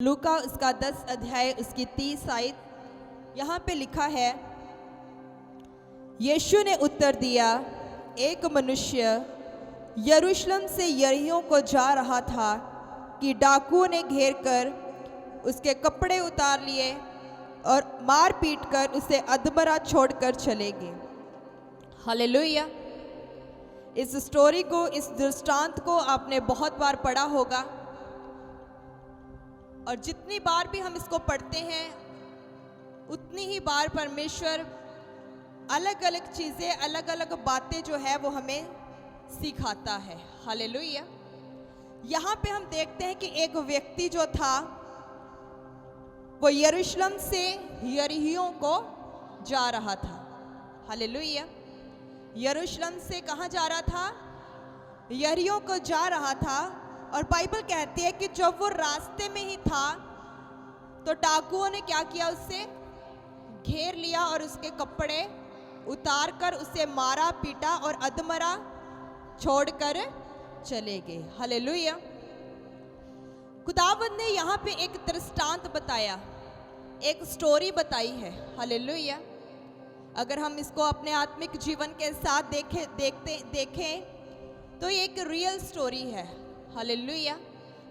लूका उसका 10 अध्याय उसकी 30 आयत यहाँ पे लिखा है, यीशु ने उत्तर दिया, एक मनुष्य यरूशलेम से यरीहो को जा रहा था कि डाकुओं ने घेर कर उसके कपड़े उतार लिए और मार पीट कर उसे अधमरा छोड़कर चले गए। हालेलुया। इस स्टोरी को, इस दृष्टांत को आपने बहुत बार पढ़ा होगा और जितनी बार भी हम इसको पढ़ते हैं उतनी ही बार परमेश्वर अलग अलग चीज़ें, अलग अलग बातें जो है वो हमें सिखाता है। हालेलुया। यहाँ पे हम देखते हैं कि एक व्यक्ति जो था वो यरूशलेम से यरीहो को जा रहा था। हालेलुया। यरूशलेम से कहाँ जा रहा था? यरीहो को जा रहा था। और बाइबल कहती है कि जब वो रास्ते में ही था तो डाकुओं ने क्या किया, उससे घेर लिया और उसके कपड़े उतार कर उसे मारा पीटा और अधमरा छोड़कर चले गए। हालेलुया। खुदावंद ने यहाँ पे एक दृष्टांत बताया, एक स्टोरी बताई है। हालेलुया। अगर हम इसको अपने आत्मिक जीवन के साथ देखें तो ये एक रियल स्टोरी है। हालेलुया।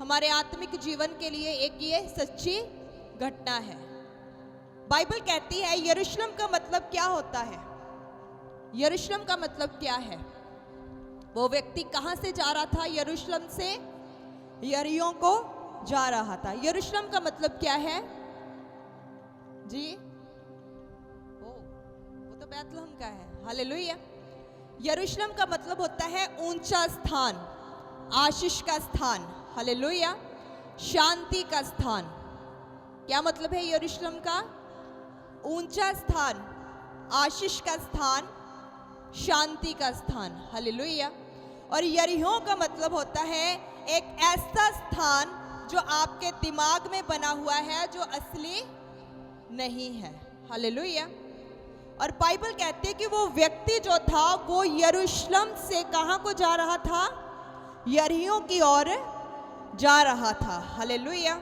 हमारे आत्मिक जीवन के लिए एक ये सच्ची घटना है। बाइबल कहती है यरूशलेम का मतलब क्या होता है? यरूशलेम का मतलब क्या है? वो व्यक्ति कहाँ से जा रहा था? यरूशलेम से यरीहो को जा रहा था। यरूशलेम का मतलब क्या है जी? वो तो बैतलहम का है। हालेलुया। यरूशलेम का मतलब होता है ऊंचा स्थान, आशीष का स्थान। हालेलुया। शांति का स्थान। क्या मतलब है यरूशलेम का? ऊंचा स्थान, आशीष का स्थान, शांति का स्थान। हालेलुया। और यरीहो का मतलब होता है एक ऐसा स्थान जो आपके दिमाग में बना हुआ है, जो असली नहीं है। हालेलुया। और बाइबल कहती है कि वो व्यक्ति जो था वो यरूशलेम से कहाँ को जा रहा था? यरीहो की ओर जा रहा था। हालेलुया।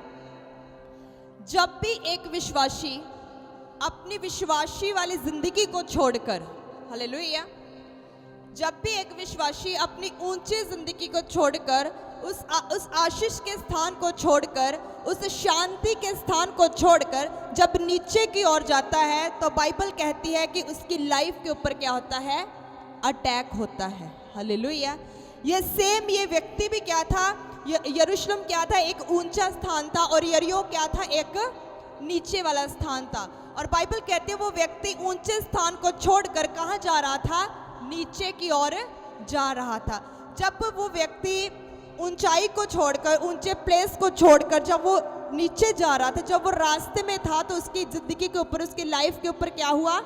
जब भी एक विश्वासी अपनी विश्वासी वाली जिंदगी को छोड़कर, हालेलुया, जब भी एक विश्वासी अपनी ऊंची जिंदगी को छोड़कर, उस आशीष के स्थान को छोड़कर, उस शांति के स्थान को छोड़कर जब नीचे की ओर जाता है तो बाइबल कहती है कि उसकी लाइफ के ऊपर क्या होता है? अटैक होता है। हालेलुया। ये व्यक्ति भी क्या था? यरूशलेम क्या था? एक ऊंचा स्थान था और यरीहो क्या था? एक नीचे वाला स्थान था। और बाइबल कहती है वो व्यक्ति ऊंचे स्थान को छोड़कर कहाँ जा रहा था? नीचे की ओर जा रहा था। जब वो व्यक्ति ऊंचाई को छोड़कर, ऊंचे प्लेस को छोड़कर जब वो नीचे जा रहा था, जब वो रास्ते में था, तो उसकी जिंदगी के ऊपर, उसकी लाइफ के ऊपर क्या हुआ?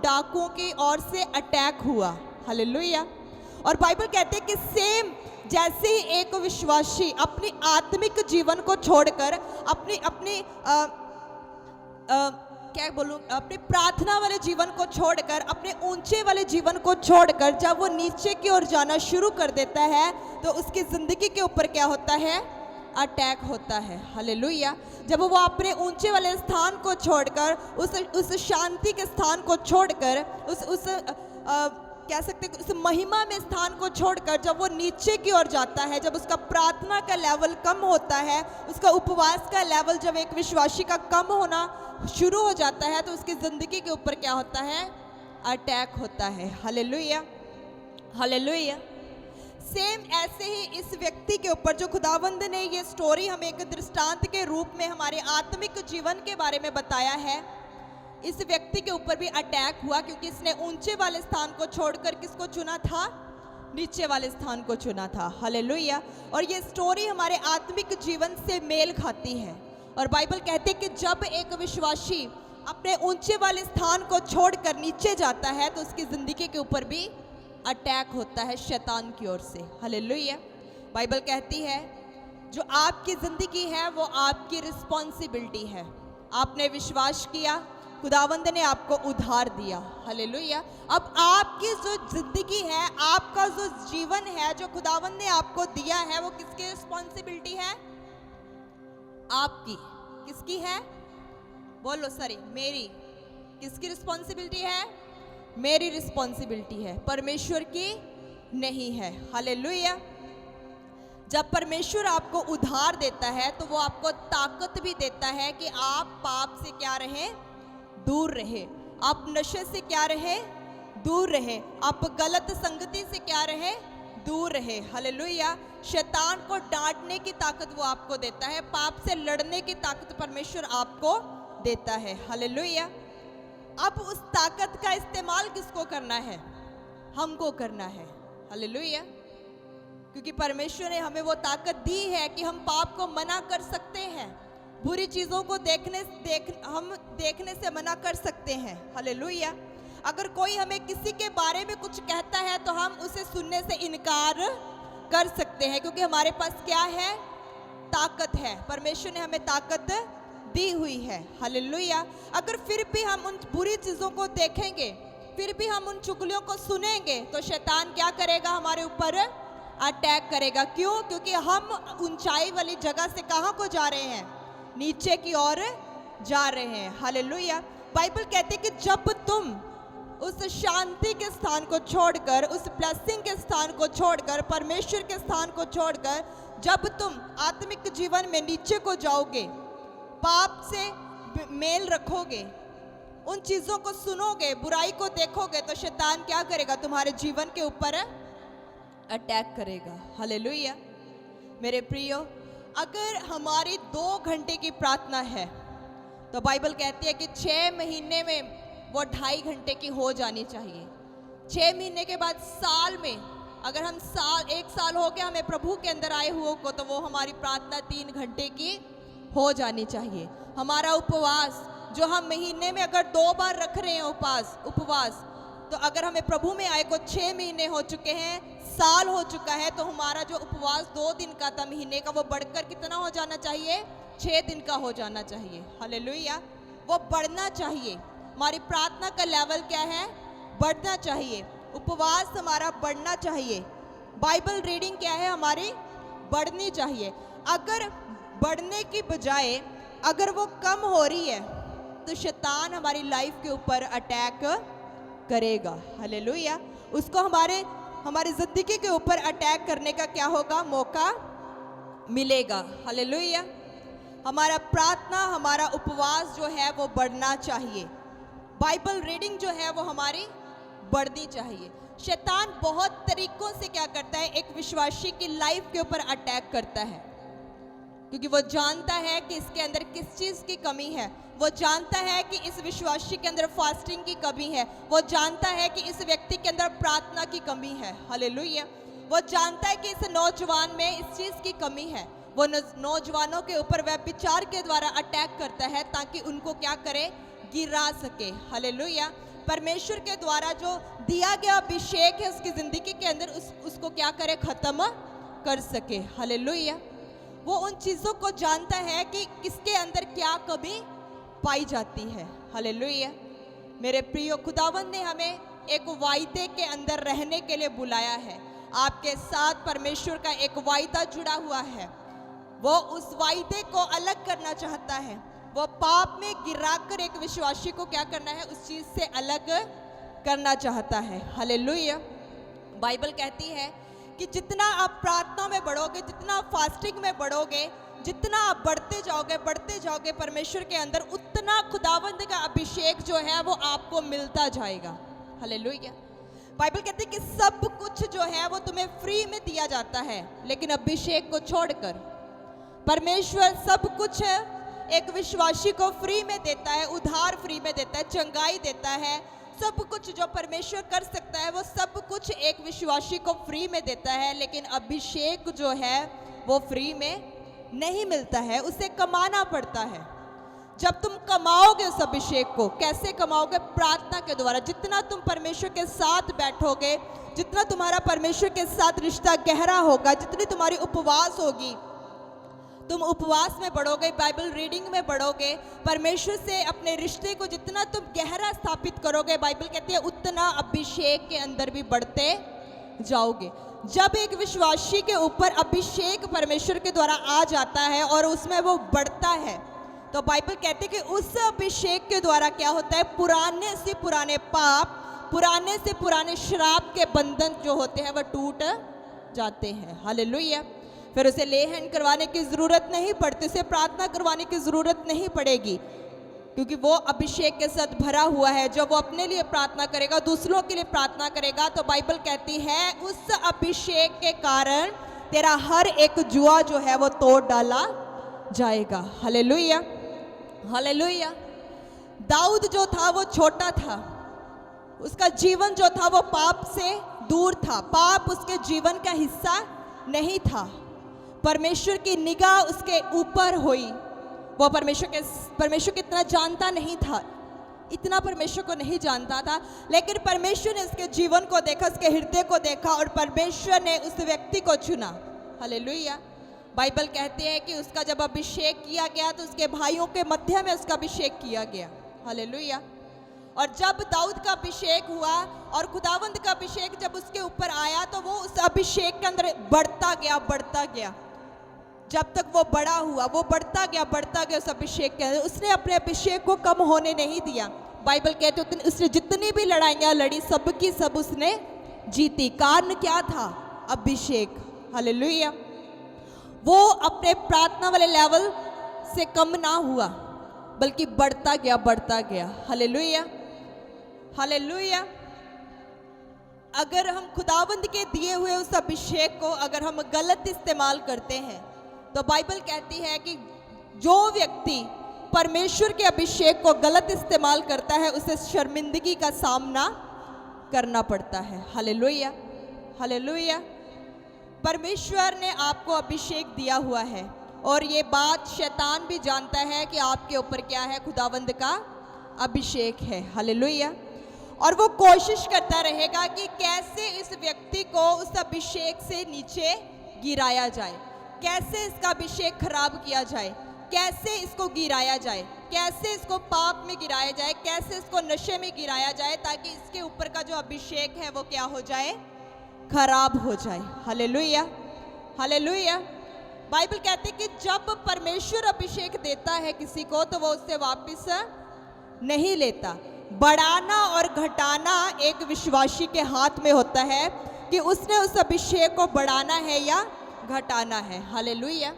डाकुओं की ओर से अटैक हुआ। हालेलुया। और बाइबल कहते हैं कि सेम जैसे ही एक विश्वासी अपनी आत्मिक जीवन को छोड़कर अपने प्रार्थना वाले जीवन को छोड़कर, अपने ऊंचे वाले जीवन को छोड़कर जब वो नीचे की ओर जाना शुरू कर देता है तो उसकी जिंदगी के ऊपर क्या होता है? अटैक होता है। हालेलुया। जब वो अपने ऊंचे वाले स्थान को छोड़कर, उस शांति के स्थान को छोड़कर, कह सकते उस महिमा में स्थान को छोड़कर जब वो नीचे की ओर जाता है, जब उसका प्रार्थना का लेवल कम होता है, उसका उपवास का लेवल जब एक विश्वासी का कम होना शुरू हो जाता है, तो उसकी जिंदगी के ऊपर क्या होता है? अटैक होता है। हालेलुया। हालेलुया। सेम ऐसे ही इस व्यक्ति के ऊपर जो खुदावंद ने ये स्टोरी हमें एक दृष्टांत के रूप में हमारे आत्मिक जीवन के बारे में बताया है, इस व्यक्ति के ऊपर भी अटैक हुआ, क्योंकि इसने ऊंचे वाले स्थान को छोड़कर किसको चुना था? नीचे वाले स्थान को चुना था। हालेलुया। और ये स्टोरी हमारे आत्मिक जीवन से मेल खाती है। और बाइबल कहते हैं कि जब एक विश्वासी अपने ऊंचे वाले स्थान को छोड़कर नीचे जाता है तो उसकी जिंदगी के ऊपर भी अटैक होता है शैतान की ओर से। हालेलुया। बाइबल कहती है जो आपकी जिंदगी है वो आपकी रिस्पॉन्सिबिलिटी है। आपने विश्वास किया, खुदावंद ने आपको उधार दिया। हालेलुया। अब आपकी जो जिंदगी है, आपका जो जीवन है, जो खुदावंद ने आपको दिया है, वो किसकी रिस्पॉन्सिबिलिटी है? आपकी। किसकी है? बोलो सॉरी, मेरी। किसकी रिस्पॉन्सिबिलिटी है? मेरी रिस्पॉन्सिबिलिटी है, परमेश्वर की नहीं है। हालेलुया। जब परमेश्वर आपको उधार देता है तो वो आपको ताकत भी देता है कि आप पाप से क्या रहे? दूर रहे। आप नशे से क्या रहे? दूर रहे। आप गलत संगति से क्या रहे? दूर रहे। हालेलुया। शैतान को डांटने की ताकत वो आपको देता है, पाप से लड़ने की ताकत परमेश्वर आपको देता है। हालेलुया। अब उस ताकत का इस्तेमाल किसको करना है? हमको करना है। हालेलुया। क्योंकि परमेश्वर ने हमें वो ताकत दी है कि हम पाप को मना कर सकते हैं, बुरी चीजों को हम देखने से मना कर सकते हैं। हालेलुया। अगर कोई हमें किसी के बारे में कुछ कहता है तो हम उसे सुनने से इनकार कर सकते हैं, क्योंकि हमारे पास क्या है? ताकत है। परमेश्वर ने हमें ताकत दी हुई है। हालेलुया। अगर फिर भी हम उन बुरी चीजों को देखेंगे, फिर भी हम उन चुगलियों को सुनेंगे, तो शैतान क्या करेगा? हमारे ऊपर अटैक करेगा। क्यों? क्योंकि हम ऊंचाई वाली जगह से कहां को जा रहे हैं? नीचे की ओर जा रहे हैं। हालेलुया। बाइबल कहती है कि जब तुम उस शांति के स्थान को छोड़कर, उस ब्लेसिंग के स्थान को छोड़कर, परमेश्वर के स्थान को छोड़कर, जब तुम आत्मिक जीवन में नीचे को जाओगे, पाप से मेल रखोगे, उन चीजों को सुनोगे, बुराई को देखोगे, तो शैतान क्या करेगा? तुम्हारे जीवन के ऊपर अटैक करेगा। हालेलुया। मेरे प्रियो, अगर हमारी 2 घंटे की प्रार्थना है तो बाइबल कहती है कि 6 महीने में वो 2.5 घंटे की हो जानी चाहिए। 6 महीने के बाद साल में, अगर हम 1 साल हो गया हमें प्रभु के अंदर आए हुए को, तो वो हमारी प्रार्थना 3 घंटे की हो जानी चाहिए। हमारा उपवास जो हम महीने में अगर 2 बार रख रहे हैं उपवास, तो अगर हमें प्रभु में आए को 6 महीने हो चुके हैं, साल हो चुका है, तो हमारा जो उपवास 2 दिन का था महीने का, वो बढ़कर कितना हो जाना चाहिए? 6 दिन का हो जाना चाहिए। हालेलुया। वो बढ़ना चाहिए। हमारी प्रार्थना का लेवल क्या है? बढ़ना चाहिए। उपवास हमारा बढ़ना चाहिए। बाइबल रीडिंग क्या है? हमारी बढ़नी चाहिए। अगर बढ़ने की बजाय अगर वो कम हो रही है तो शैतान हमारी लाइफ के ऊपर अटैक करेगा। हालेलुया। उसको हमारी जिंदगी के ऊपर अटैक करने का क्या होगा? मौका मिलेगा। हालेलुया। हमारा प्रार्थना, हमारा उपवास जो है वो बढ़ना चाहिए। बाइबल रीडिंग जो है वो हमारी बढ़नी चाहिए। शैतान बहुत तरीकों से क्या करता है? एक विश्वासी की लाइफ के ऊपर अटैक करता है, क्योंकि वो जानता है कि इसके अंदर किस चीज़ की कमी है। वो जानता है कि इस विश्वासी के अंदर फास्टिंग की कमी है। वो जानता है कि इस व्यक्ति के अंदर प्रार्थना की कमी है। हालेलुया। वो जानता है कि इस नौजवान में इस चीज़ की कमी है। वो नौजवानों के ऊपर व्यभिचार के द्वारा अटैक करता है ताकि उनको क्या करे? गिरा सके। हालेलुया। परमेश्वर के द्वारा जो दिया गया अभिषेक है उसकी जिंदगी के अंदर उसको क्या करे? खत्म कर सके। हालेलुया। वो उन चीज़ों को जानता है कि किसके अंदर क्या कमी पाई जाती है। हालेलुया। मेरे प्रियो, खुदावंद ने हमें एक वायदे के अंदर रहने के लिए बुलाया है। आपके साथ परमेश्वर का एक वायदा जुड़ा हुआ है। वो उस वायदे को अलग करना चाहता है। वो पाप में गिराकर एक विश्वासी को क्या करना है? उस चीज से अलग करना चाहता है। हालेलुया। बाइबल कहती है कि जितना आप प्रार्थना में बढ़ोगे, जितना आप फास्टिंग में बढ़ोगे, जितना आप बढ़ते जाओगे परमेश्वर के अंदर, उतना खुदावंद का अभिषेक जो है वो आपको मिलता जाएगा। हालेलुया। बाइबल कहती है कि सब कुछ जो है वो तुम्हें फ्री में दिया जाता है, लेकिन अभिषेक को छोड़कर परमेश्वर सब कुछ एक विश्वासी को फ्री में देता है, उधार फ्री में देता है, चंगाई देता है। सब कुछ जो परमेश्वर कर सकता है वो सब कुछ एक विश्वासी को फ्री में देता है, लेकिन अभिषेक जो है वो फ्री में नहीं मिलता है, उसे कमाना पड़ता है। जब तुम कमाओगे उस अभिषेक को, कैसे कमाओगे? प्रार्थना के द्वारा। जितना तुम परमेश्वर के साथ बैठोगे, जितना तुम्हारा परमेश्वर के साथ रिश्ता गहरा होगा, जितनी तुम्हारी उपवास होगी, तुम उपवास में बढ़ोगे, बाइबल रीडिंग में बढ़ोगे, परमेश्वर से अपने रिश्ते को जितना तुम गहरा स्थापित करोगे, बाइबल कहती है उतना अभिषेक के अंदर भी बढ़ते जाओगे। जब एक विश्वासी के ऊपर अभिषेक परमेश्वर के द्वारा आ जाता है और उसमें वो बढ़ता है, तो बाइबल कहते हैं कि उस अभिषेक के द्वारा क्या होता है, पुराने से पुराने पाप, पुराने से पुराने श्राप के बंधन जो होते हैं वह टूट जाते हैं। हालेलुया। फिर उसे ले हैंड करवाने की ज़रूरत नहीं पड़ती, उसे प्रार्थना करवाने की ज़रूरत नहीं पड़ेगी, क्योंकि वो अभिषेक के साथ भरा हुआ है। जब वो अपने लिए प्रार्थना करेगा, दूसरों के लिए प्रार्थना करेगा, तो बाइबल कहती है उस अभिषेक के कारण तेरा हर एक जुआ जो है वो तोड़ डाला जाएगा। Hallelujah, hallelujah. दाऊद जो था वो छोटा था, उसका जीवन जो था वो पाप से दूर था, पाप उसके जीवन का हिस्सा नहीं था। परमेश्वर की निगाह उसके ऊपर हुई। वो परमेश्वर को इतना जानता नहीं था, इतना परमेश्वर को नहीं जानता था, लेकिन परमेश्वर ने उसके जीवन को देखा, उसके हृदय को देखा और परमेश्वर ने उस व्यक्ति को चुना। हालेलुया। बाइबल कहते हैं कि उसका जब अभिषेक किया गया तो उसके भाइयों के मध्य में उसका अभिषेक किया गया। हालेलुया। और जब दाऊद का अभिषेक हुआ और खुदावंद का अभिषेक जब उसके ऊपर आया तो वो उस अभिषेक के अंदर बढ़ता गया। जब तक वो बड़ा हुआ, वो बढ़ता गया उस अभिषेक के अंदर। उसने अपने अभिषेक को कम होने नहीं दिया। बाइबल कहते हैं उसने जितनी भी लड़ाइयाँ लड़ी सब की सब उसने जीती। कारण क्या था? अभिषेक। हालेलुया। वो अपने प्रार्थना वाले लेवल से कम ना हुआ, बल्कि बढ़ता गया। Hallelujah, hallelujah. अगर हम खुदावंद के दिए हुए उस अभिषेक को अगर हम गलत इस्तेमाल करते हैं तो बाइबल कहती है कि जो व्यक्ति परमेश्वर के अभिषेक को गलत इस्तेमाल करता है उसे शर्मिंदगी का सामना करना पड़ता है। Hallelujah, hallelujah. परमेश्वर ने आपको अभिषेक दिया हुआ है और ये बात शैतान भी जानता है कि आपके ऊपर क्या है, खुदावंद का अभिषेक है। हालेलुया। और वो कोशिश करता रहेगा कि कैसे इस व्यक्ति को उस अभिषेक से नीचे गिराया जाए, कैसे इसका अभिषेक खराब किया जाए, कैसे इसको गिराया जाए, कैसे इसको पाप में गिराया जाए, कैसे इसको नशे में गिराया जाए, ताकि इसके ऊपर का जो अभिषेक है वो क्या हो जाए, खराब हो जाए। Hallelujah, hallelujah. बाइबल कहती है कि जब परमेश्वर अभिषेक देता है किसी को तो वो उससे वापस नहीं लेता। बढ़ाना और घटाना एक विश्वासी के हाथ में होता है कि उसने उस अभिषेक को बढ़ाना है या घटाना है। हालेलुया।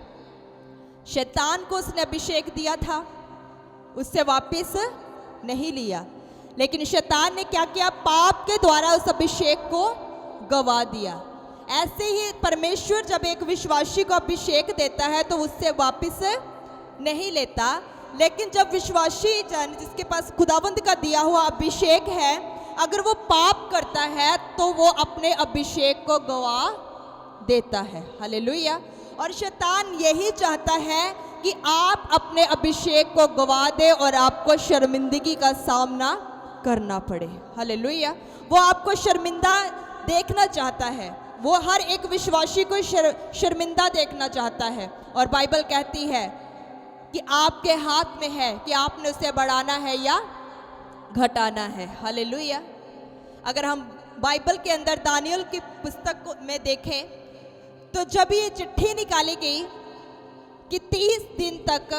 शैतान को उसने अभिषेक दिया था, उससे वापस नहीं लिया, लेकिन शैतान ने क्या किया, पाप के द्वारा उस अभिषेक को गवा दिया। ऐसे ही परमेश्वर जब एक विश्वासी को अभिषेक देता है तो उससे वापस नहीं लेता, लेकिन जब विश्वासी जिसके पास खुदावंद का दिया हुआ अभिषेक है अगर वो पाप करता है तो वो अपने अभिषेक को गवा देता है। हालेलुया। और शैतान यही चाहता है कि आप अपने अभिषेक को गवा दे और आपको शर्मिंदगी का सामना करना पड़े। हालेलुया। वो आपको शर्मिंदा देखना चाहता है, वो हर एक विश्वासी को शर्मिंदा देखना चाहता है। और बाइबल कहती है कि आपके हाथ में है कि आपने उसे बढ़ाना है या घटाना है। हालेलुया। अगर हम बाइबल के अंदर दानियल की पुस्तक में देखें तो जब ये चिट्ठी निकाली गई कि 30 दिन तक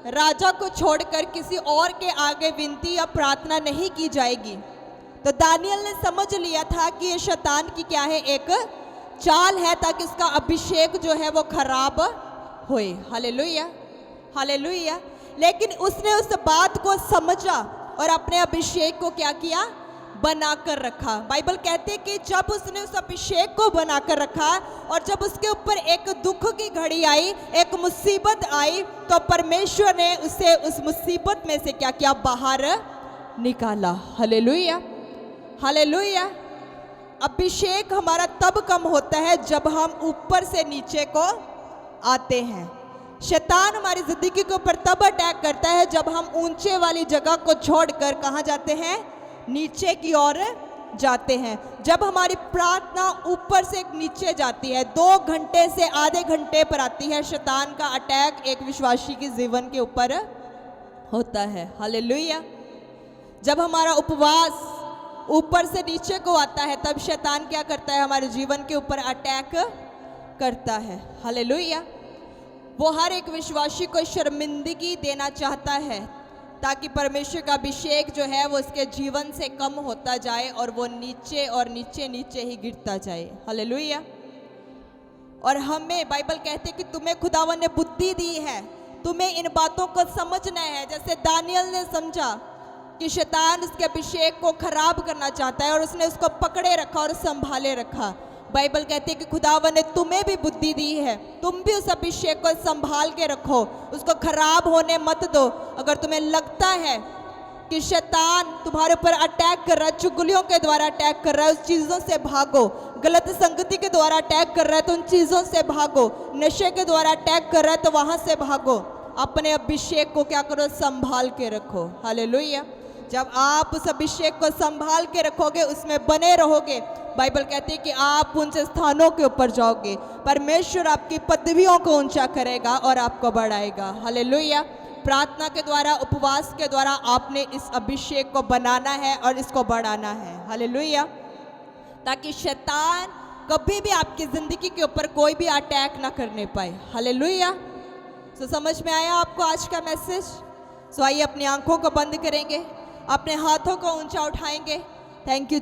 राजा को छोड़कर किसी और के आगे विनती या प्रार्थना नहीं की जाएगी, तो दानियल ने समझ लिया था कि ये शैतान की क्या है, एक चाल है ताकि उसका अभिषेक जो है वो खराब होए। Hallelujah, hallelujah. लेकिन उसने उस बात को समझा और अपने अभिषेक को क्या किया, बनाकर रखा। बाइबल कहते हैं कि जब उसने उस अभिषेक को बनाकर रखा और जब उसके ऊपर एक दुख की घड़ी आई, एक मुसीबत आई, तो परमेश्वर ने उसे उस मुसीबत में से क्या किया, बाहर निकाला। Hallelujah, hallelujah. अभिषेक हमारा तब कम होता है जब हम ऊपर से नीचे को आते हैं। शैतान हमारी जिंदगी के ऊपर तब अटैक करता है जब हम ऊंचे वाली जगह को छोड़कर कहाँ जाते हैं, नीचे की ओर जाते हैं। जब हमारी प्रार्थना ऊपर से नीचे जाती है, 2 घंटे से आधे घंटे पर आती है, शैतान का अटैक एक विश्वासी के जीवन के ऊपर होता है। हालेलुया। जब हमारा उपवास ऊपर से नीचे को आता है तब शैतान क्या करता है, हमारे जीवन के ऊपर अटैक करता है। हालेलुया। वो हर एक विश्वासी को शर्मिंदगी देना चाहता है, ताकि परमेश्वर का अभिषेक जो है वो उसके जीवन से कम होता जाए और वो नीचे और नीचे नीचे ही गिरता जाए। हालेलुया। और हमें बाइबल कहते कि तुम्हें खुदावन ने बुद्धि दी है, तुम्हें इन बातों को समझना है। जैसे दानियल ने समझा कि शैतान उसके अभिषेक को खराब करना चाहता है और उसने उसको पकड़े रखा और संभाले रखा। बाइबल कहती है कि खुदावन ने तुम्हें भी बुद्धि दी है, तुम भी उस अभिषेक को संभाल के रखो, उसको खराब होने मत दो। अगर तुम्हें लगता है कि शैतान तुम्हारे ऊपर अटैक कर रहा है, चुगलियों के द्वारा अटैक कर रहा है, उस चीज़ों से भागो। गलत संगति के द्वारा अटैक कर रहा है तो उन चीज़ों से भागो। नशे के द्वारा अटैक कर रहा है तो वहाँ से भागो। अपने अभिषेक को क्या करो, संभाल के रखो। हालेलुया। जब आप उस अभिषेक को संभाल के रखोगे, उसमें बने रहोगे, बाइबल कहती है कि आप ऊंचे स्थानों के ऊपर जाओगे। परमेश्वर आपकी पदवियों को ऊंचा करेगा और आपको बढ़ाएगा। हालेलुया। प्रार्थना के द्वारा, उपवास के द्वारा आपने इस अभिषेक को बनाना है और इसको बढ़ाना है। हालेलुया। ताकि शैतान कभी भी आपकी जिंदगी के ऊपर कोई भी अटैक ना करने पाए। हालेलुया। तो समझ में आया आपको आज का मैसेज? सो आइए अपनी आंखों को बंद करेंगे, अपने हाथों को ऊंचा उठाएंगे। Thank you.